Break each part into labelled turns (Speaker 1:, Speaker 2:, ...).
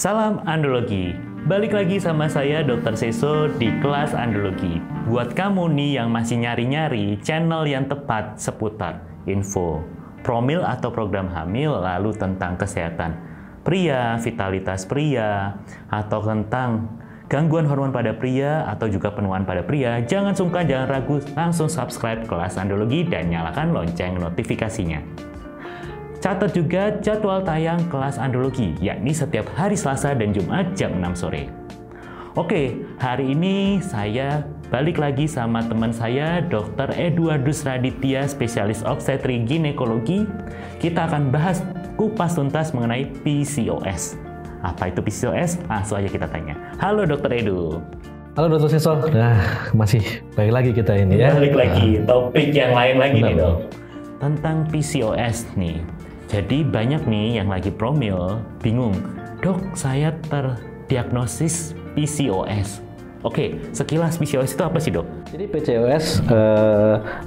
Speaker 1: Salam Andrologi. Balik lagi sama saya Dr. Seso di kelas Andrologi. Buat kamu nih yang masih nyari-nyari channel yang tepat seputar info promil atau program hamil, lalu tentang kesehatan pria, vitalitas pria, atau tentang gangguan hormon pada pria atau juga penuaan pada pria, jangan sungkan, jangan ragu, langsung subscribe kelas Andrologi dan nyalakan lonceng notifikasinya. Catat juga jadwal tayang kelas Andrologi, yakni setiap hari Selasa dan Jumat jam 6 sore. Oke, hari ini saya balik lagi sama teman saya, Dr. Eduardus Raditya, spesialis obstetri ginekologi. Kita akan bahas kupas tuntas mengenai PCOS. Apa itu PCOS? Langsung aja kita tanya. Halo Dr. Edu.
Speaker 2: Halo Dr. Seso. Nah, masih balik lagi kita ini ya.
Speaker 1: Balik lagi, topik yang lain lagi nih dok. Tentang PCOS nih. Jadi banyak nih yang lagi promil, bingung. Dok, saya terdiagnosis PCOS. Oke, sekilas PCOS itu apa sih dok?
Speaker 2: Jadi PCOS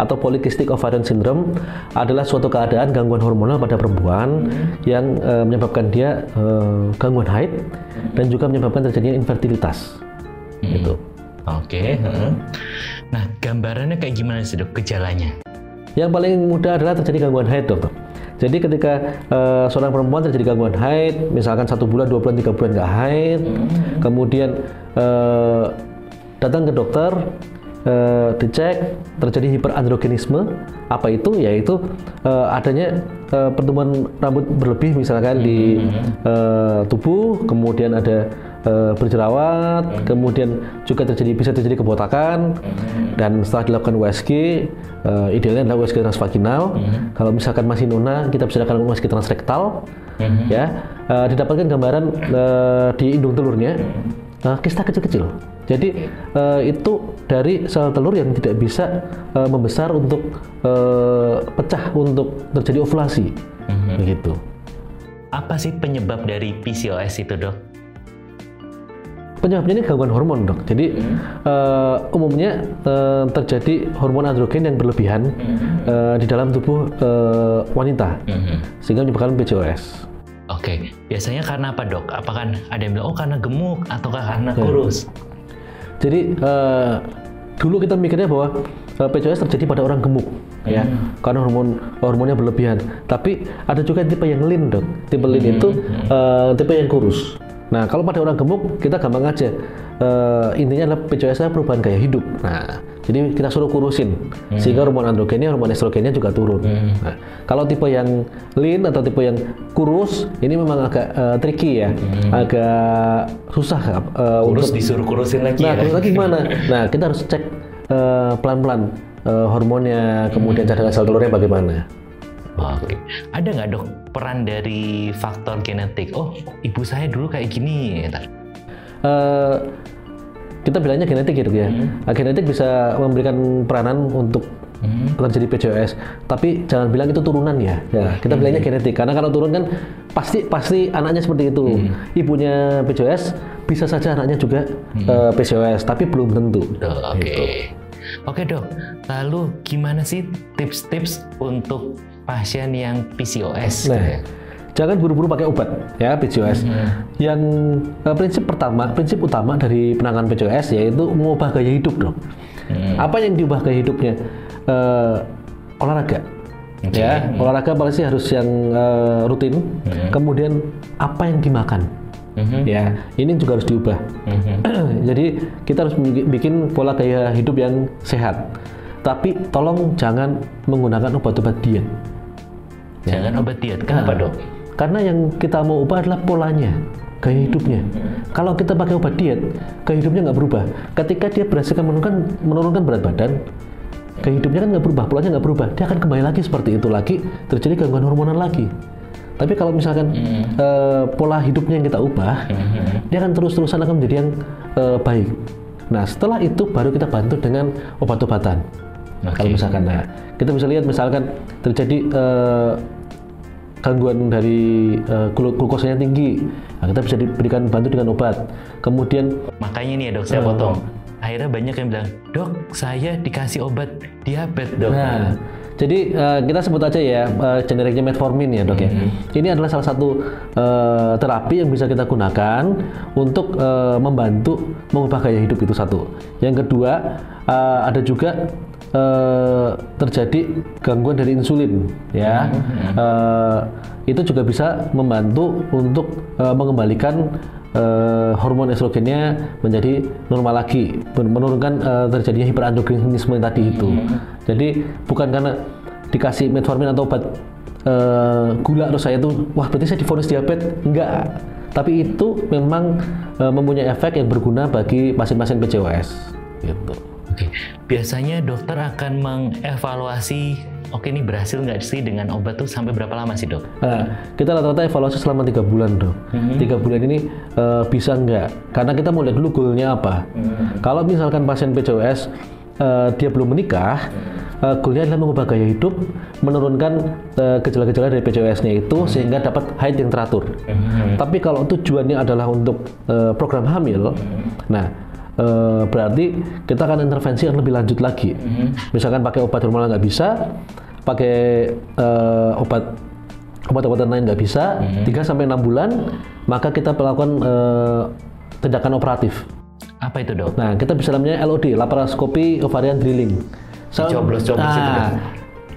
Speaker 2: atau Polycystic Ovarian Syndrome adalah suatu keadaan gangguan hormonal pada perempuan yang menyebabkan dia gangguan haid dan juga menyebabkan terjadinya infertilitas. Gitu.
Speaker 1: Oke. Nah, gambarannya kayak gimana sih dok gejalanya?
Speaker 2: Yang paling mudah adalah terjadi gangguan haid, dokter. Jadi ketika seorang perempuan terjadi gangguan haid, misalkan 1 bulan, 2 bulan, 3 bulan nggak haid, kemudian datang ke dokter, dicek terjadi hiperandrogenisme. Apa itu? Yaitu adanya pertumbuhan rambut berlebih misalkan di tubuh, kemudian ada berjerawat, kemudian juga bisa terjadi kebotakan, dan setelah dilakukan USG, idealnya adalah USG transvaginal. Kalau misalkan masih nona, kita bisa lakukan USG transrektal, ya. Didapatkan gambaran di indung telurnya kista kecil-kecil. Jadi itu dari sel telur yang tidak bisa membesar untuk pecah untuk terjadi ovulasi, begitu.
Speaker 1: Apa sih penyebab dari PCOS itu dok?
Speaker 2: Penyebabnya ini gangguan hormon dok. Jadi umumnya terjadi hormon androgen yang berlebihan di dalam tubuh wanita, sehingga menyebabkan PCOS.
Speaker 1: Oke, biasanya karena apa dok? Apakah ada yang bilang karena gemuk ataukah karena kurus?
Speaker 2: Jadi dulu kita mikirnya bahwa PCOS terjadi pada orang gemuk, ya, karena hormonnya berlebihan. Tapi ada juga tipe yang lean dok. Tipe lean itu tipe yang kurus. Nah, kalau pada orang gemuk, kita gampang aja. Intinya adalah PCOS adalah perubahan gaya hidup. Nah, jadi kita suruh kurusin, sehingga hormon androgennya, hormon estrogennya juga turun. Nah, kalau tipe yang lean atau tipe yang kurus, ini memang agak tricky ya, agak susah.
Speaker 1: Kurus disuruh kurusin lagi.
Speaker 2: Nah,
Speaker 1: ya?
Speaker 2: kurus lagi gimana? Nah, kita harus cek pelan-pelan hormonnya, kemudian cadangan sel telurnya bagaimana.
Speaker 1: Oke, ada nggak dok peran dari faktor genetik? Oh, ibu saya dulu kayak gini.
Speaker 2: Kita bilangnya genetik gitu ya. Genetik bisa memberikan peranan untuk terjadi PCOS, tapi jangan bilang itu turunan ya. Kita bilangnya genetik, karena kalau turun kan pasti anaknya seperti itu. Ibunya PCOS, bisa saja anaknya juga PCOS, tapi belum tentu.
Speaker 1: Oke.
Speaker 2: Gitu.
Speaker 1: Oke dok, lalu gimana sih tips-tips untuk pasien yang PCOS?
Speaker 2: Nah, jangan buru-buru pakai obat ya PCOS. Yang prinsip utama dari penanganan PCOS yaitu mengubah gaya hidup dong. Apa yang diubah gaya hidupnya? Olahraga. Ya, olahraga pasti harus yang rutin. Kemudian apa yang dimakan? Ya, ini juga harus diubah. Jadi kita harus bikin pola gaya hidup yang sehat. Tapi tolong jangan menggunakan obat-obat diet.
Speaker 1: Jangan obat diet. Kenapa dok?
Speaker 2: Karena yang kita mau ubah adalah polanya, gaya hidupnya. Kalau kita pakai obat diet, gaya hidupnya nggak berubah. Ketika dia berhasil menurunkan berat badan, gaya hidupnya kan nggak berubah, polanya nggak berubah. Dia akan kembali lagi seperti itu lagi, terjadi gangguan hormonal lagi. Tapi kalau misalkan pola hidupnya yang kita ubah, dia akan terus-terusan akan menjadi yang baik. Nah, setelah itu baru kita bantu dengan obat-obatan. Kalau misalkan, kita bisa lihat misalkan terjadi gangguan dari glukosanya tinggi, nah, kita bisa diberikan bantu dengan obat. Kemudian
Speaker 1: makanya nih ya dok, saya potong. Akhirnya banyak yang bilang, dok saya dikasih obat diabetes dok.
Speaker 2: Nah, Jadi kita sebut aja ya generiknya metformin ya dok ya. Ini adalah salah satu terapi yang bisa kita gunakan untuk membantu mengubah gaya hidup, itu satu. Yang kedua ada juga terjadi gangguan dari insulin ya. Itu juga bisa membantu untuk mengembalikan hormon estrogennya menjadi normal lagi, menurunkan terjadinya hiperandrogenisme tadi itu. Jadi bukan karena dikasih metformin atau obat gula terus saya tuh wah berarti saya divonis diabetes, enggak. Tapi itu memang mempunyai efek yang berguna bagi pasien-pasien PCOS gitu.
Speaker 1: Oke, biasanya dokter akan mengevaluasi, oke ini berhasil nggak sih dengan obat tuh sampai berapa lama sih dok?
Speaker 2: Kita rata-rata evaluasi selama 3 bulan dok. 3 bulan ini bisa nggak? Karena kita mau lihat dulu goalnya apa. Kalau misalkan pasien PCOS dia belum menikah, goalnya adalah mengubah gaya hidup, menurunkan gejala-gejala dari PCOS-nya itu sehingga dapat haid yang teratur. Tapi kalau tujuannya adalah untuk program hamil, nah berarti kita akan intervensi yang lebih lanjut lagi. Misalkan pakai obat hormonal nggak bisa, pakai obat-obatan lain nggak bisa, 3-6 bulan, maka kita melakukan tindakan operatif.
Speaker 1: Apa itu dok?
Speaker 2: Nah, kita bisa namanya LOD, laparoskopi ovarian drilling.
Speaker 1: Coblos-coblos itu dok?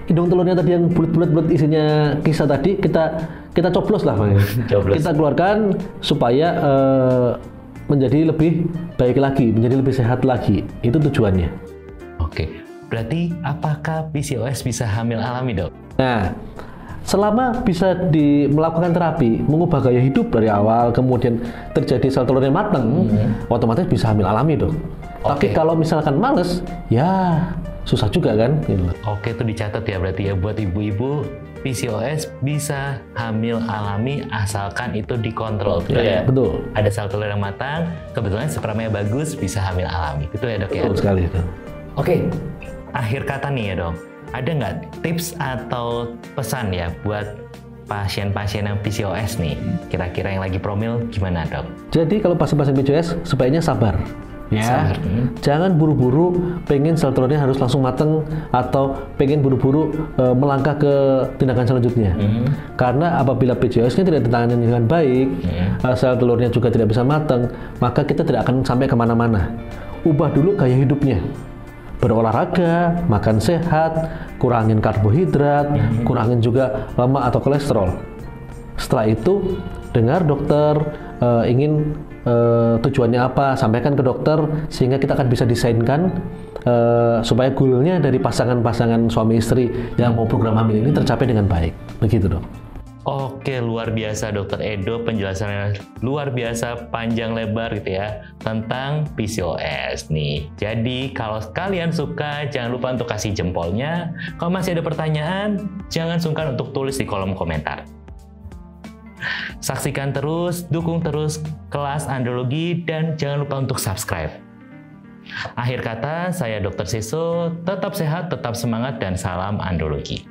Speaker 2: Hidung telurnya tadi yang bulat-bulat isinya kisah tadi, kita coblos lah. Kita keluarkan supaya menjadi lebih baik lagi, menjadi lebih sehat lagi. Itu tujuannya.
Speaker 1: Oke, berarti apakah PCOS bisa hamil alami dok?
Speaker 2: Nah, selama bisa melakukan terapi, mengubah gaya hidup dari awal, kemudian terjadi sel telurnya matang, otomatis bisa hamil alami dok. Tapi kalau misalkan males, ya susah juga kan.
Speaker 1: Oke, itu dicatat ya berarti ya buat ibu-ibu. PCOS bisa hamil alami asalkan itu dikontrol, betul ya?
Speaker 2: Betul.
Speaker 1: Ada sel telur yang matang, kebetulan spermanya bagus, bisa hamil alami. Betul ya dok ya?
Speaker 2: Betul sekali itu.
Speaker 1: Oke, akhir kata nih ya dok. Ada nggak tips atau pesan ya buat pasien-pasien yang PCOS nih? Kira-kira yang lagi promil gimana dok?
Speaker 2: Jadi kalau pasien-pasien PCOS sebaiknya sabar. Ya, jangan buru-buru pengen sel telurnya harus langsung mateng atau pengen buru-buru melangkah ke tindakan selanjutnya. Karena apabila PCOS-nya tidak ditangani dengan baik, sel telurnya juga tidak bisa mateng, maka kita tidak akan sampai kemana-mana. Ubah dulu gaya hidupnya. Berolahraga, makan sehat, kurangin karbohidrat, kurangin juga lemak atau kolesterol. Setelah itu, dengar dokter ingin tujuannya apa, sampaikan ke dokter sehingga kita akan bisa desainkan supaya goalnya dari pasangan-pasangan suami istri yang mau program hamil ini tercapai dengan baik. Begitu dok.
Speaker 1: Oke, luar biasa Dokter Edo, penjelasannya luar biasa panjang lebar gitu ya tentang PCOS nih. Jadi kalau kalian suka jangan lupa untuk kasih jempolnya. Kalau masih ada pertanyaan jangan sungkan untuk tulis di kolom komentar. Saksikan terus, dukung terus kelas andrologi dan jangan lupa untuk subscribe. Akhir kata, saya Dr. Seso, tetap sehat, tetap semangat dan salam andrologi.